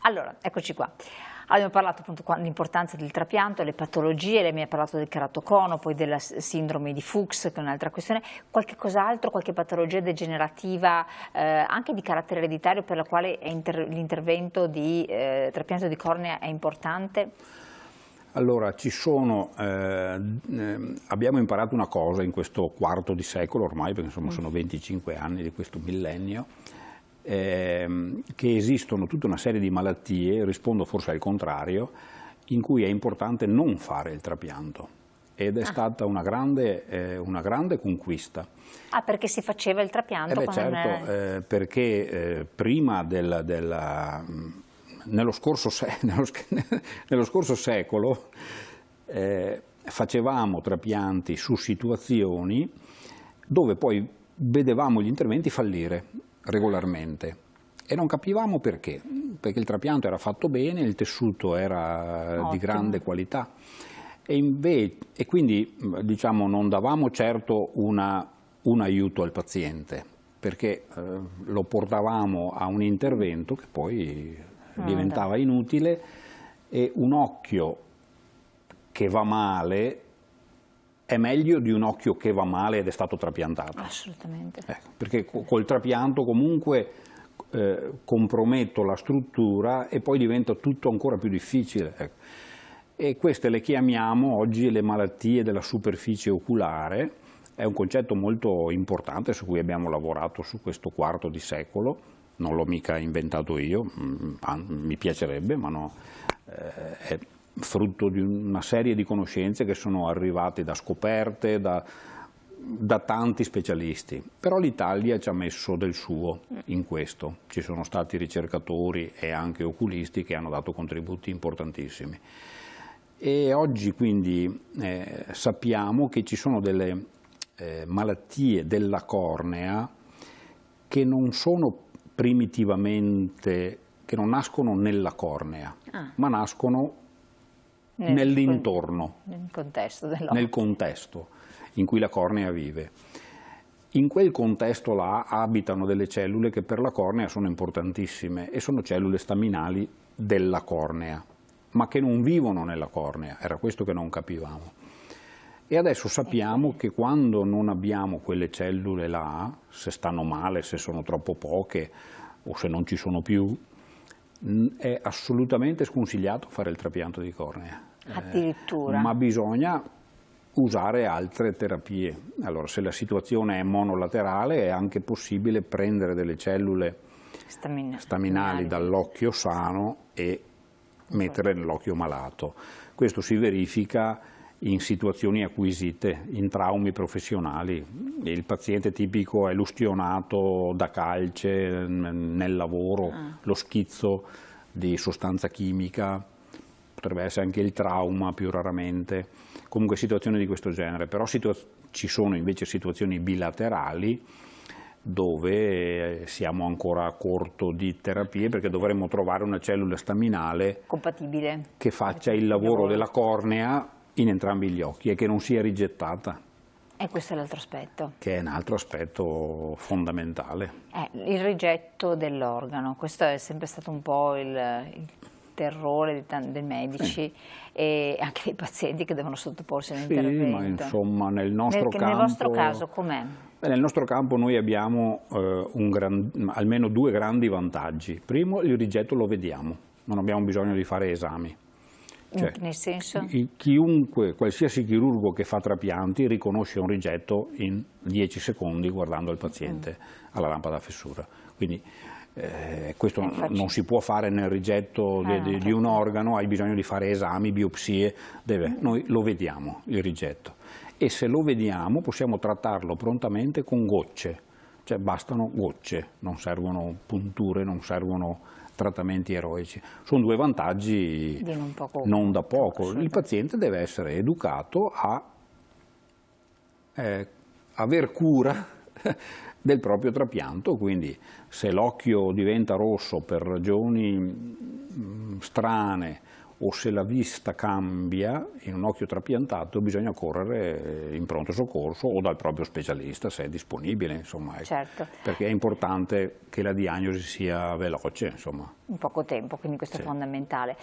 Allora, eccoci qua. Abbiamo parlato appunto dell'importanza del trapianto, le patologie, lei mi ha parlato del keratocono, poi della sindrome di Fuchs, che è un'altra questione. Qualche cos'altro, qualche patologia degenerativa, anche di carattere ereditario, per la quale l'intervento di trapianto di cornea è importante? Allora, abbiamo imparato una cosa in questo quarto di secolo ormai, perché insomma sono 25 anni di questo millennio, che esistono tutta una serie di malattie, rispondo forse al contrario, in cui è importante non fare il trapianto, ed è stata una grande conquista. Ah, perché si faceva il trapianto? Certo, perché prima nello scorso secolo facevamo trapianti su situazioni dove poi vedevamo gli interventi fallire regolarmente e non capivamo perché il trapianto era fatto bene, il tessuto era Ottimo. Di grande qualità e quindi diciamo non davamo certo un aiuto al paziente, perché lo portavamo a un intervento che poi diventava inutile, e un occhio che va male è meglio di un occhio che va male ed è stato trapiantato. Assolutamente. Perché col trapianto comunque comprometto la struttura e poi diventa tutto ancora più difficile. E queste le chiamiamo oggi le malattie della superficie oculare. È un concetto molto importante su cui abbiamo lavorato su questo quarto di secolo. Non l'ho mica inventato io, mi piacerebbe, ma no, è frutto di una serie di conoscenze che sono arrivate da scoperte, da tanti specialisti. Però l'Italia ci ha messo del suo in questo. Ci sono stati ricercatori e anche oculisti che hanno dato contributi importantissimi. E oggi quindi sappiamo che ci sono delle malattie della cornea che non sono primitivamente, che non nascono nella cornea, ma nascono nell'intorno, nel contesto in cui la cornea vive. In quel contesto là abitano delle cellule che per la cornea sono importantissime e sono cellule staminali della cornea, ma che non vivono nella cornea, era questo che non capivamo. E adesso sappiamo che quando non abbiamo quelle cellule là, se stanno male, se sono troppo poche o se non ci sono più, è assolutamente sconsigliato fare il trapianto di cornea. Addirittura? Ma bisogna usare altre terapie. Allora, se la situazione è monolaterale è anche possibile prendere delle cellule staminali dall'occhio sano e mettere nell'occhio malato. Questo si verifica in situazioni acquisite, in traumi professionali. Il paziente tipico è l'ustionato da calce nel lavoro, lo schizzo di sostanza chimica, potrebbe essere anche il trauma più raramente, comunque situazioni di questo genere. Però ci sono invece situazioni bilaterali dove siamo ancora a corto di terapie, perché dovremmo trovare una cellula staminale compatibile, che faccia il lavoro della cornea in entrambi gli occhi e che non sia rigettata. E questo è l'altro aspetto. Che è un altro aspetto fondamentale. Il rigetto dell'organo, questo è sempre stato un po' il terrore dei medici e anche dei pazienti che devono sottoporsi all'intervento. Sì, ma insomma nel nostro campo... Nel vostro caso com'è? Nel nostro campo noi abbiamo almeno due grandi vantaggi. Primo, il rigetto lo vediamo, non abbiamo bisogno di fare esami. Cioè, nel senso? Qualsiasi chirurgo che fa trapianti riconosce un rigetto in 10 secondi guardando il paziente alla lampada a fessura. Quindi questo non si può fare nel rigetto di un organo, hai bisogno di fare esami, biopsie, noi lo vediamo il rigetto. E se lo vediamo possiamo trattarlo prontamente con gocce, cioè bastano gocce, non servono punture, non servono trattamenti eroici. Sono due vantaggi non da poco. Il paziente deve essere educato a aver cura del proprio trapianto, quindi se l'occhio diventa rosso per ragioni strane o se la vista cambia in un occhio trapiantato bisogna correre in pronto soccorso o dal proprio specialista se è disponibile, insomma, ecco. Certo. Perché è importante che la diagnosi sia veloce, insomma. In poco tempo, quindi questo Sì. è fondamentale.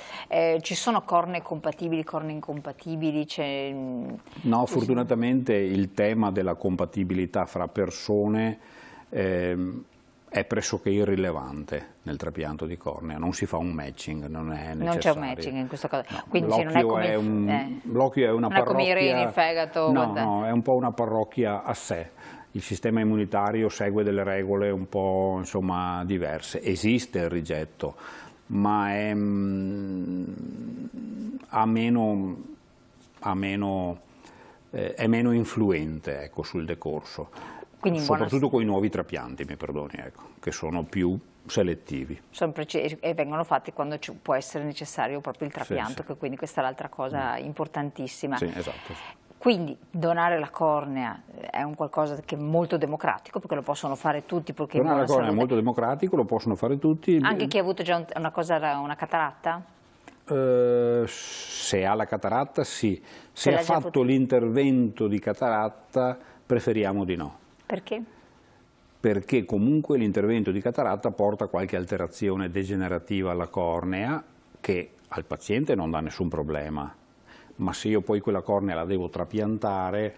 Ci sono cornee compatibili, cornee incompatibili? No, fortunatamente il tema della compatibilità fra persone è pressoché irrilevante nel trapianto di cornea, non si fa un matching, non è necessario. Non c'è un matching in questo caso, No, quindi non è come l'occhio è una non è come i parrocchia, reni, il fegato. no, è un po' una parrocchia a sé. Il sistema immunitario segue delle regole un po', insomma, diverse. Esiste il rigetto, ma è meno influente, ecco, sul decorso. Quindi Soprattutto con i nuovi trapianti, mi perdoni, ecco, che sono più selettivi. Sono precisi e vengono fatti quando può essere necessario proprio il trapianto, Sì. che quindi questa è l'altra cosa importantissima. Sì, esatto. Quindi donare la cornea è un qualcosa che è molto democratico, perché lo possono fare tutti. Donare la cornea è molto democratico, lo possono fare tutti. Anche chi ha avuto già una cataratta? Se ha la cataratta sì, se ha l'ha già fatto l'intervento di cataratta preferiamo di no. Perché? Perché comunque l'intervento di cataratta porta qualche alterazione degenerativa alla cornea che al paziente non dà nessun problema, ma se io poi quella cornea la devo trapiantare,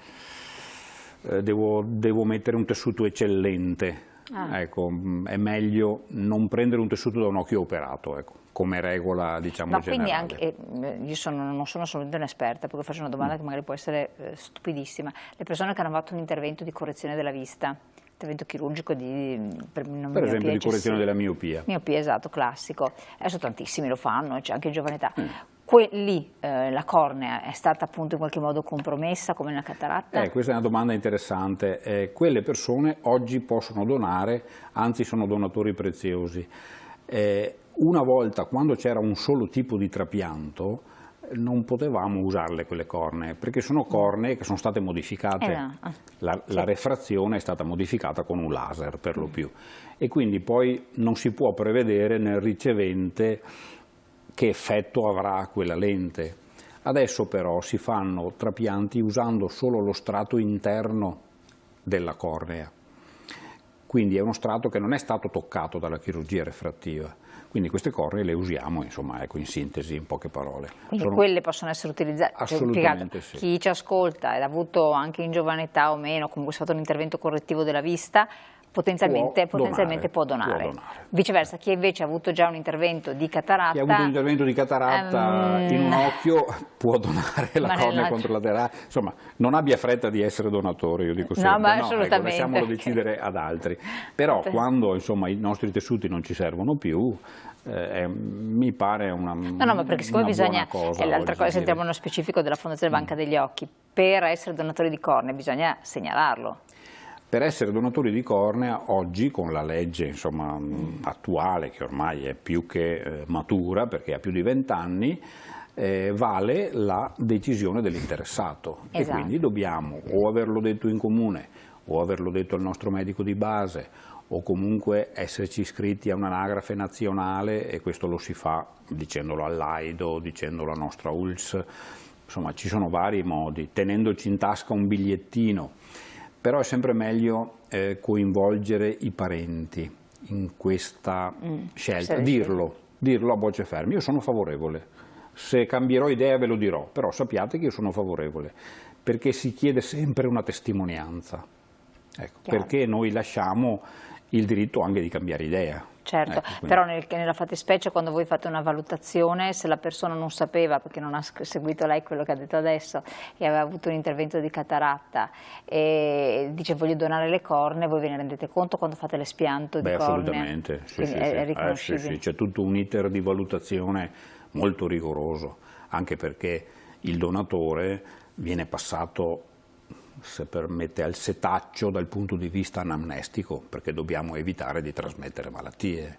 devo mettere un tessuto eccellente. Ecco, è meglio non prendere un tessuto da un occhio operato, ecco, come regola, diciamo, generale. Quindi anche, io non sono assolutamente un'esperta, perché faccio una domanda che magari può essere stupidissima. Le persone che hanno fatto un intervento di correzione della vista, intervento chirurgico per esempio di correzione della miopia. Miopia, esatto, classico. Adesso tantissimi lo fanno, c'è anche in giovane età. Lì la cornea è stata appunto in qualche modo compromessa come nella cataratta? Questa è una domanda interessante. Quelle persone oggi possono donare, anzi sono donatori preziosi. Una volta, quando c'era un solo tipo di trapianto, non potevamo usarle quelle cornee, perché sono cornee che sono state modificate. La refrazione è stata modificata con un laser per lo più, e quindi poi non si può prevedere nel ricevente che effetto avrà quella lente. Adesso però si fanno trapianti usando solo lo strato interno della cornea, quindi è uno strato che non è stato toccato dalla chirurgia refrattiva. Quindi queste cornee le usiamo, insomma, ecco, in sintesi, in poche parole. Quindi quelle possono essere utilizzate? Assolutamente sì. Chi ci ascolta ed ha avuto anche in giovane età o meno, comunque è stato un intervento correttivo della vista, potenzialmente può donare. Viceversa, chi invece ha avuto già un intervento di cataratta... Chi ha avuto un intervento di cataratta in un occhio può donare la cornea controlaterale. Insomma, non abbia fretta di essere donatore, io dico sempre. No, ma assolutamente. Ecco, lasciamolo decidere ad altri. Però quando, insomma, i nostri tessuti non ci servono più, mi pare una ma perché siccome bisogna, cosa. L'altra cosa, sentiamo nello specifico della Fondazione Banca degli Occhi, per essere donatori di cornea bisogna segnalarlo. Per essere donatori di cornea oggi, con la legge, insomma, attuale, che ormai è più che matura perché ha più di 20 anni, vale la decisione dell'interessato. Esatto. E quindi dobbiamo o averlo detto in comune, o averlo detto al nostro medico di base, o comunque esserci iscritti a un'anagrafe nazionale, e questo lo si fa dicendolo all'AIDO, dicendolo alla nostra ULSS, insomma ci sono vari modi, tenendoci in tasca un bigliettino. Però è sempre meglio coinvolgere i parenti in questa scelta, dirlo a voce ferma. Io sono favorevole, se cambierò idea ve lo dirò, però sappiate che io sono favorevole, perché si chiede sempre una testimonianza, ecco, perché noi lasciamo il diritto anche di cambiare idea. Certo, però nella fattispecie, quando voi fate una valutazione, se la persona non sapeva, perché non ha seguito lei quello che ha detto adesso, e aveva avuto un intervento di cataratta e dice voglio donare le cornee, voi ve ne rendete conto quando fate l'espianto di cornea? Assolutamente, sì, è riconoscibile. C'è tutto un iter di valutazione molto rigoroso, anche perché il donatore viene passato, se permette, al setaccio dal punto di vista anamnestico, perché dobbiamo evitare di trasmettere malattie.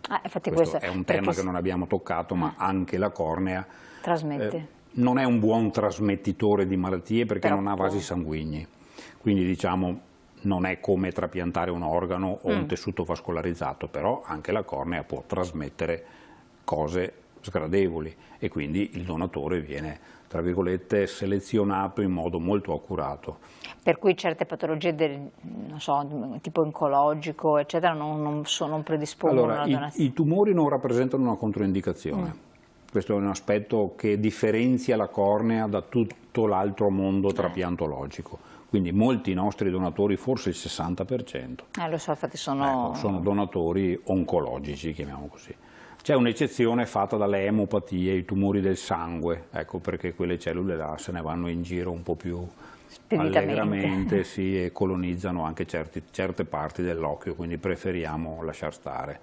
Questo è un tema che non abbiamo toccato, ma anche la cornea trasmette. Non è un buon trasmettitore di malattie perché non ha vasi sanguigni, quindi diciamo non è come trapiantare un organo o un tessuto vascolarizzato, però anche la cornea può trasmettere cose sgradevoli, e quindi il donatore viene, tra virgolette, selezionato in modo molto accurato. Per cui certe patologie non so, tipo oncologico, eccetera, non predispongono alla donazione? I tumori non rappresentano una controindicazione. Questo è un aspetto che differenzia la cornea da tutto l'altro mondo trapiantologico. Quindi molti nostri donatori, forse il 60%, lo so, infatti sono donatori oncologici, chiamiamo così. C'è un'eccezione fatta dalle emopatie, i tumori del sangue, ecco perché quelle cellule là se ne vanno in giro un po' più allegramente, sì, e colonizzano anche certe parti dell'occhio, quindi preferiamo lasciar stare.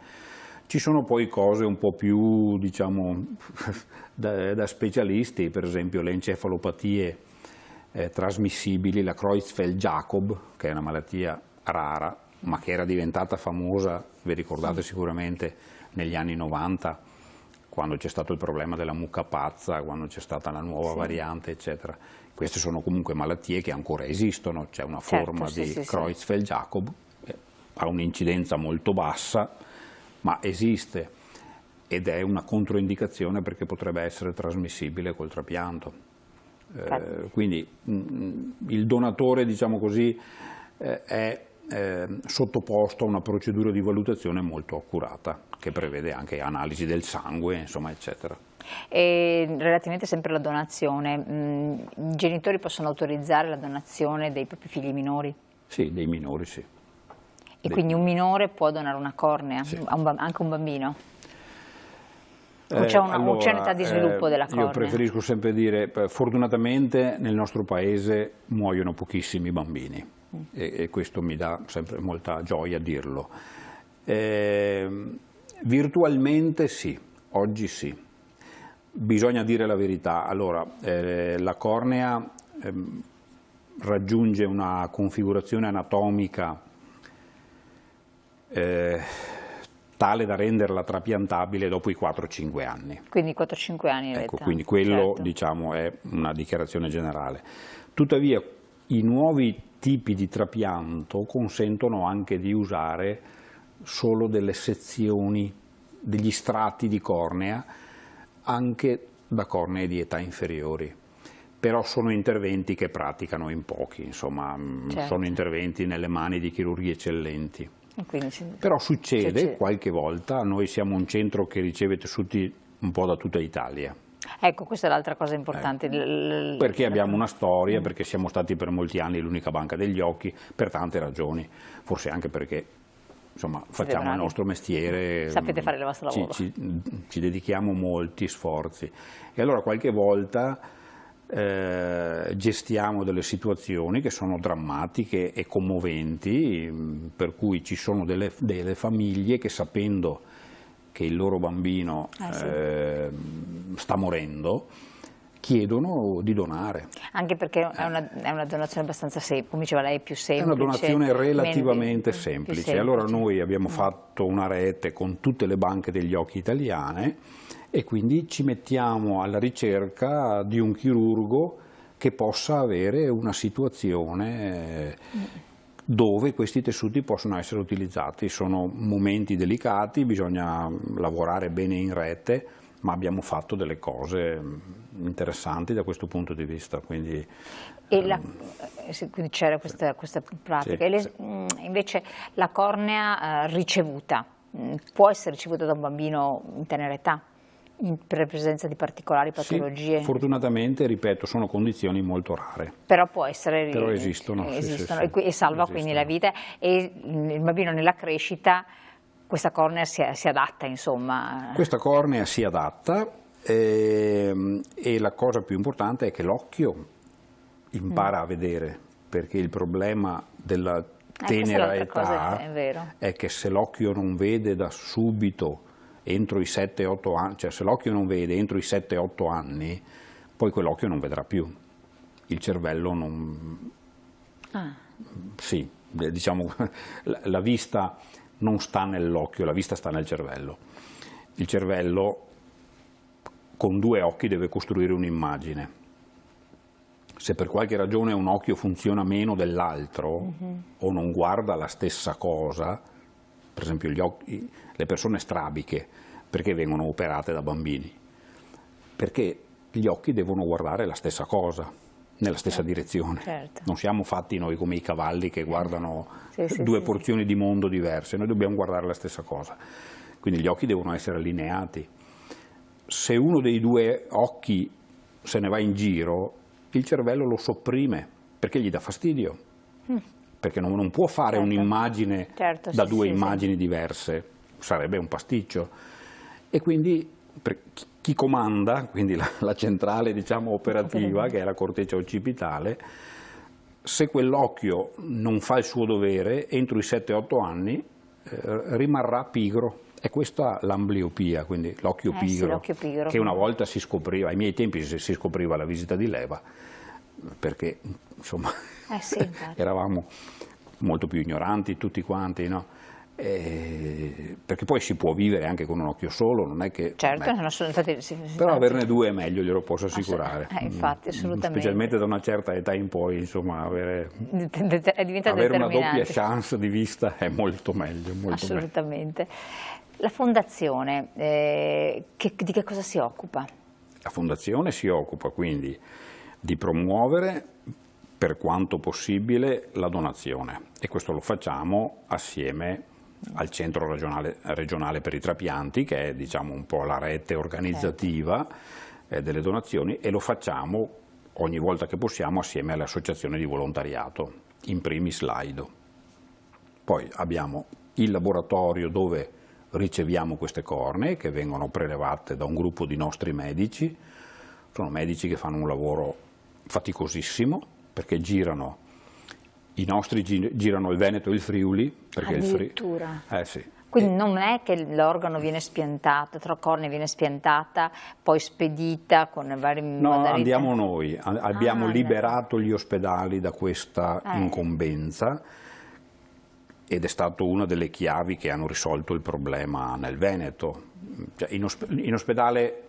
Ci sono poi cose un po' più, diciamo, da specialisti, per esempio le encefalopatie trasmissibili, la Creutzfeldt-Jakob, che è una malattia rara, ma che era diventata famosa, vi ricordate sicuramente, negli anni 90, quando c'è stato il problema della mucca pazza, quando c'è stata la nuova variante, eccetera. Queste sono comunque malattie che ancora esistono, c'è una forma di Creutzfeldt-Jakob, ha un'incidenza molto bassa, ma esiste, ed è una controindicazione perché potrebbe essere trasmissibile col trapianto. Quindi il donatore, diciamo così, è sottoposto a una procedura di valutazione molto accurata, che prevede anche analisi del sangue, insomma, eccetera. E relativamente sempre alla donazione, i genitori possono autorizzare la donazione dei propri figli minori? Sì, dei minori sì. E quindi un minore può donare una cornea, sì, anche un bambino? O c'è un'età di sviluppo della cornea? Io preferisco sempre dire, fortunatamente nel nostro paese muoiono pochissimi bambini e questo mi dà sempre molta gioia dirlo. Virtualmente sì, oggi sì. Bisogna dire la verità. Allora, la cornea raggiunge una configurazione anatomica tale da renderla trapiantabile dopo i 4-5 anni. Quindi 4-5 anni in ecco, quindi quello certo, diciamo, è una dichiarazione generale. Tuttavia i nuovi tipi di trapianto consentono anche di usare solo delle sezioni, degli strati di cornea, anche da cornee di età inferiori. Però sono interventi che praticano in pochi, insomma, certo, sono interventi nelle mani di chirurghi eccellenti. Però succede qualche volta, noi siamo un centro che riceve tessuti un po' da tutta Italia. Ecco, questa è l'altra cosa importante. Perché abbiamo una storia, perché siamo stati per molti anni l'unica banca degli occhi, per tante ragioni, forse anche perché insomma, facciamo il nostro mestiere, sapete fare il vostro lavoro. Ci dedichiamo molti sforzi e allora qualche volta gestiamo delle situazioni che sono drammatiche e commoventi, per cui ci sono delle famiglie che, sapendo che il loro bambino sta morendo, chiedono di donare. Anche perché è una donazione abbastanza semplice, come diceva lei, più semplice. È una donazione relativamente semplice. Allora noi abbiamo fatto una rete con tutte le banche degli occhi italiane e quindi ci mettiamo alla ricerca di un chirurgo che possa avere una situazione dove questi tessuti possono essere utilizzati. Sono momenti delicati, bisogna lavorare bene in rete, ma abbiamo fatto delle cose interessanti da questo punto di vista. Quindi c'era questa pratica. Sì. Invece la cornea ricevuta può essere ricevuta da un bambino in tenera età, per presenza di particolari patologie? Sì, fortunatamente, ripeto, sono condizioni molto rare. Però può essere... Però esistono. E salva quindi la vita, e il bambino nella crescita, questa cornea si adatta, insomma. Questa cornea si adatta e la cosa più importante è che l'occhio impara a vedere, perché il problema della tenera età è che se l'occhio non vede da subito, entro i 7-8 anni, cioè se l'occhio non vede entro i 7-8 anni, poi quell'occhio non vedrà più. Il cervello non... Sì, diciamo, la vista non sta nell'occhio, la vista sta nel cervello. Il cervello con due occhi deve costruire un'immagine. Se per qualche ragione un occhio funziona meno dell'altro o non guarda la stessa cosa, per esempio le persone strabiche, perché vengono operate da bambini? perché gli occhi devono guardare la stessa cosa, nella stessa direzione. Certo. Non siamo fatti noi come i cavalli che guardano Sì, due sì, porzioni di mondo diverse, noi dobbiamo guardare la stessa cosa. Quindi gli occhi devono essere allineati. Se uno dei due occhi se ne va in giro, il cervello lo sopprime perché gli dà fastidio, perché non può fare un'immagine da due immagini diverse, sarebbe un pasticcio. E quindi per chi comanda, quindi la centrale, diciamo, operativa, che è la corteccia occipitale, se quell'occhio non fa il suo dovere, entro i 7-8 anni rimarrà pigro. E questa l'ambliopia, quindi l'occhio pigro, che una volta si scopriva, ai miei tempi si scopriva la visita di leva, perché insomma eravamo molto più ignoranti tutti quanti, no? Perché poi si può vivere anche con un occhio solo, non è che... Certo, però averne due è meglio, glielo posso assicurare. Infatti, assolutamente. Specialmente da una certa età in poi, insomma, avere una doppia chance di vista è molto meglio. Assolutamente. La Fondazione, di che cosa si occupa? La Fondazione si occupa quindi di promuovere per quanto possibile la donazione, e questo lo facciamo assieme al Centro regionale per i trapianti, che è, diciamo, un po' la rete organizzativa delle donazioni, e lo facciamo ogni volta che possiamo assieme alle associazioni di volontariato, in primis l'AIDO. Poi abbiamo il laboratorio dove riceviamo queste cornee, che vengono prelevate da un gruppo di nostri medici. Sono medici che fanno un lavoro faticosissimo, perché girano il Veneto e il Friuli. Perché addirittura? Sì. Quindi non è che l'organo viene spiantato, tra cornea viene spiantata, poi spedita con vari modalità? No, andiamo noi, abbiamo liberato gli ospedali da questa incombenza, ed è stata una delle chiavi che hanno risolto il problema nel Veneto. Cioè, in ospedale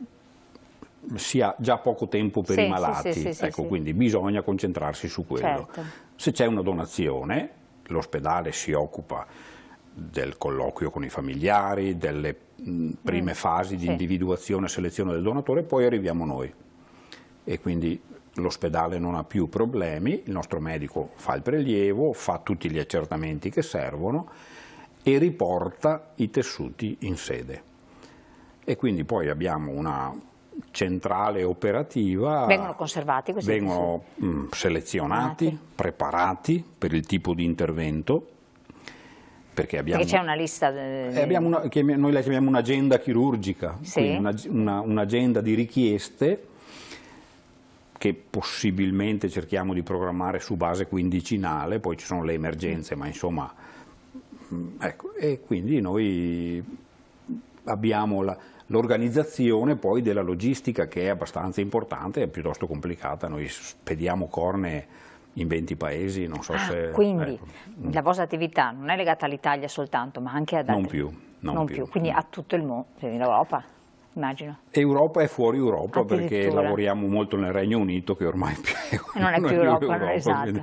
si ha già poco tempo per i malati, quindi bisogna concentrarsi su quello. Certo. Se c'è una donazione, l'ospedale si occupa del colloquio con i familiari, delle prime fasi di individuazione e selezione del donatore, poi arriviamo noi. E quindi l'ospedale non ha più problemi, il nostro medico fa il prelievo, fa tutti gli accertamenti che servono e riporta i tessuti in sede. E quindi poi abbiamo una centrale operativa. Vengono conservati questi tessuti? Vengono selezionati, preparati per il tipo di intervento. Perché c'è una lista? Abbiamo noi la chiamiamo un'agenda chirurgica, un'agenda di richieste che possibilmente cerchiamo di programmare su base quindicinale, poi ci sono le emergenze, ma insomma, ecco, e quindi noi abbiamo l'organizzazione poi della logistica, che è abbastanza importante, è piuttosto complicata. Noi spediamo cornee in 20 paesi, non so se... Quindi la vostra attività non è legata all'Italia soltanto, ma anche ad altri... Non più. Quindi a tutto il mondo, in Europa, immagino. Europa e fuori Europa, perché lavoriamo molto nel Regno Unito, che ormai non è più Europa, esatto.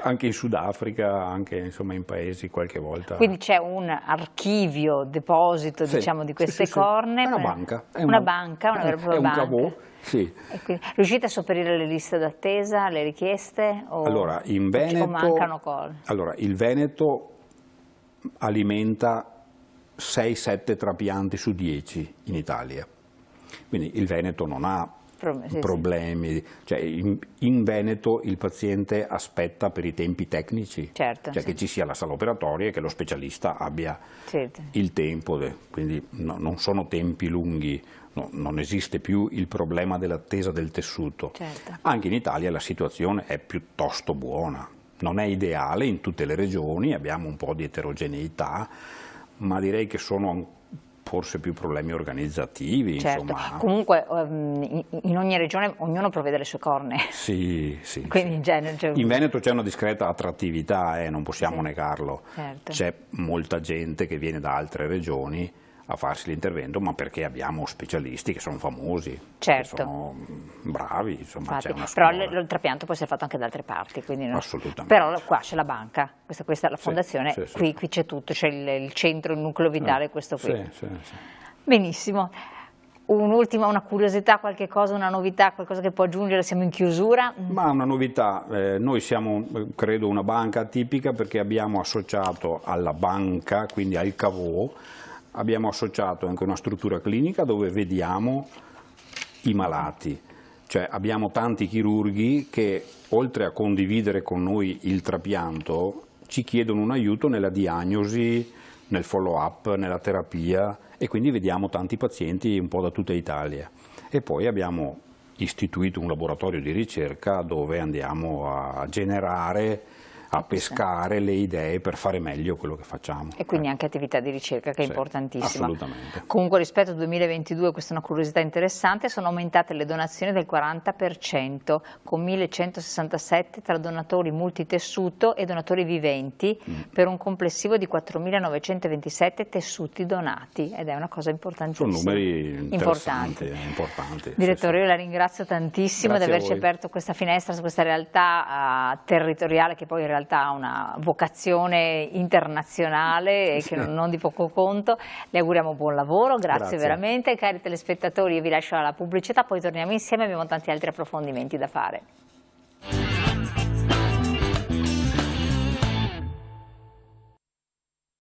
Anche in Sudafrica, anche insomma in paesi qualche volta. Quindi c'è un archivio, deposito, diciamo, di queste cornee. È una banca. Una vera e propria banca. Caveau. Sì. E quindi, riuscite a sopperire le liste d'attesa, le richieste? Allora, in Veneto, mancano cornee? Allora, il Veneto alimenta 6-7 trapianti su 10 in Italia. Quindi il Veneto non ha problemi, cioè in Veneto il paziente aspetta per i tempi tecnici, che ci sia la sala operatoria e che lo specialista abbia il tempo, quindi non sono tempi lunghi, non esiste più il problema dell'attesa del tessuto. Anche in Italia la situazione è piuttosto buona, non è ideale in tutte le regioni, abbiamo un po' di eterogeneità, ma direi che sono forse più problemi organizzativi. Insomma. Comunque in ogni regione ognuno provvede le sue cornee. Sì. Quindi in Veneto c'è una discreta attrattività, non possiamo negarlo. C'è molta gente che viene da altre regioni a farsi l'intervento, ma perché abbiamo specialisti che sono famosi, che sono bravi, insomma. C'è una però il trapianto può essere fatto anche da altre parti, quindi assolutamente. Però qua c'è la banca, questa è la fondazione, qui c'è tutto, c'è il centro, il nucleo vitale, questo qui. Sì. Benissimo. Un'ultima, una curiosità, qualche cosa, una novità, qualcosa che può aggiungere? Siamo in chiusura. Ma una novità, noi siamo credo una banca atipica perché abbiamo associato alla banca, quindi al CAVO, abbiamo associato anche una struttura clinica dove vediamo i malati, cioè abbiamo tanti chirurghi che oltre a condividere con noi il trapianto ci chiedono un aiuto nella diagnosi, nel follow up, nella terapia, e quindi vediamo tanti pazienti un po' da tutta Italia. E poi abbiamo istituito un laboratorio di ricerca dove andiamo a generare, a pescare le idee per fare meglio quello che facciamo. E quindi anche attività di ricerca che è Sì, importantissima. assolutamente. Comunque rispetto al 2022, questa è una curiosità interessante, sono aumentate le donazioni del 40%, con 1167 tra donatori multitessuto e donatori viventi, per un complessivo di 4.927 tessuti donati, ed è una cosa importantissima. Sono numeri importanti. Direttore, io la ringrazio tantissimo di averci aperto questa finestra su questa realtà territoriale che poi in realtà ha una vocazione internazionale e che non di poco conto. Le auguriamo buon lavoro, grazie veramente. Cari telespettatori, io vi lascio alla pubblicità, poi torniamo insieme, abbiamo tanti altri approfondimenti da fare.